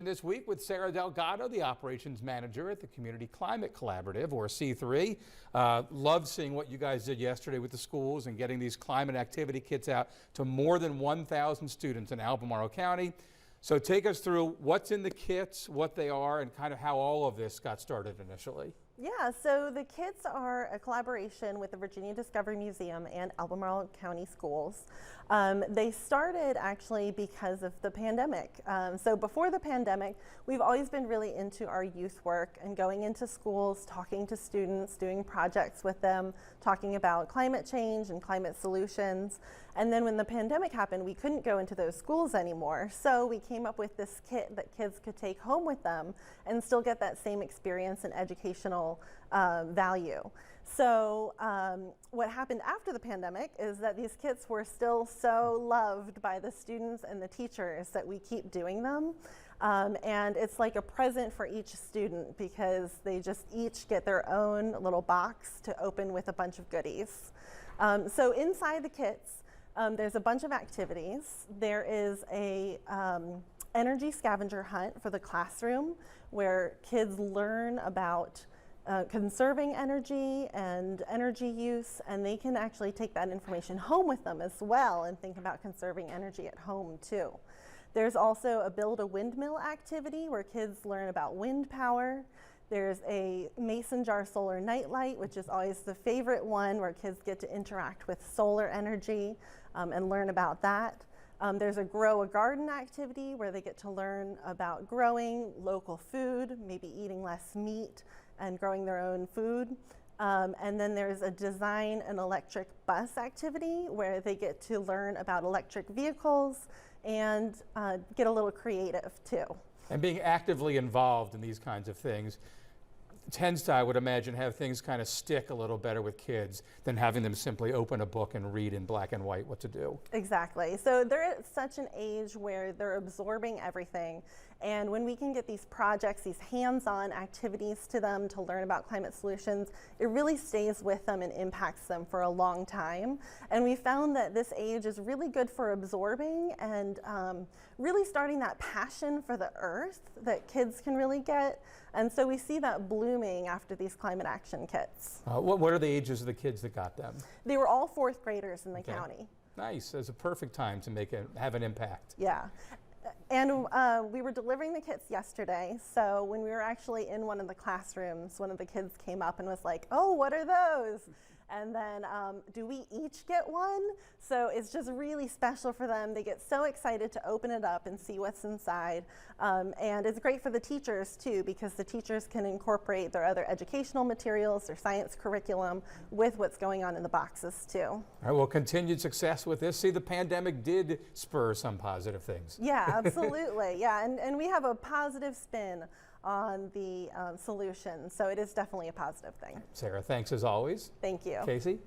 This week with Sarah Delgado, the operations manager at the Community Climate Collaborative, or C3. Loved seeing what you guys did yesterday with the schools and getting these climate activity kits out to more than 1,000 students in Albemarle County. So take us through what's in the kits, what they are, and kind of how all of this got started initially. Yeah, so the kits are a collaboration with the Virginia Discovery Museum and Albemarle County Schools. They started actually because of the pandemic. So before the pandemic, we've always been really into our youth work and going into schools, talking to students, doing projects with them, talking about climate change and climate solutions. And then when the pandemic happened, we couldn't go into those schools anymore. So we came up with this kit that kids could take home with them and still get that same experience and educational value. So what happened after the pandemic is that these kits were still so loved by the students and the teachers that we keep doing them. And it's like a present for each student because they just each get their own little box to open with a bunch of goodies. So inside the kits, there's a bunch of activities. There is a energy scavenger hunt for the classroom where kids learn about conserving energy and energy use, and they can actually take that information home with them as well and think about conserving energy at home too. There's also a build a windmill activity where kids learn about wind power. There's a mason jar solar nightlight, which is always the favorite one, where kids get to interact with solar energy and learn about that. There's a grow a garden activity where they get to learn about growing local food, maybe eating less meat and growing their own food. And then there's a design an electric bus activity where they get to learn about electric vehicles and get a little creative too. And being actively involved in these kinds of things tends to, I would imagine, have things kind of stick a little better with kids than having them simply open a book and read in black and white what to do. Exactly. So they're at such an age where they're absorbing everything. And when we can get these projects, these hands-on activities to them to learn about climate solutions, it really stays with them and impacts them for a long time. And we found that this age is really good for absorbing and really starting that passion for the earth that kids can really get. And so we see that blooming after these climate action kits. What are the ages of the kids that got them? They were all fourth graders in the county. Nice. It's a perfect time to have an impact. Yeah. And we were delivering the kits yesterday, so when we were actually in one of the classrooms, one of the kids came up and was like, "Oh, what are those?" And then, do we each get one? So it's just really special for them. They get so excited to open it up and see what's inside. And it's great for the teachers too, because the teachers can incorporate their other educational materials, their science curriculum, with what's going on in the boxes too. All right, well, continued success with this. See, the pandemic did spur some positive things. Yeah, absolutely. Yeah, and we have a positive spin on the solution. So it is definitely a positive thing. Sarah, thanks as always. Thank you. Casey?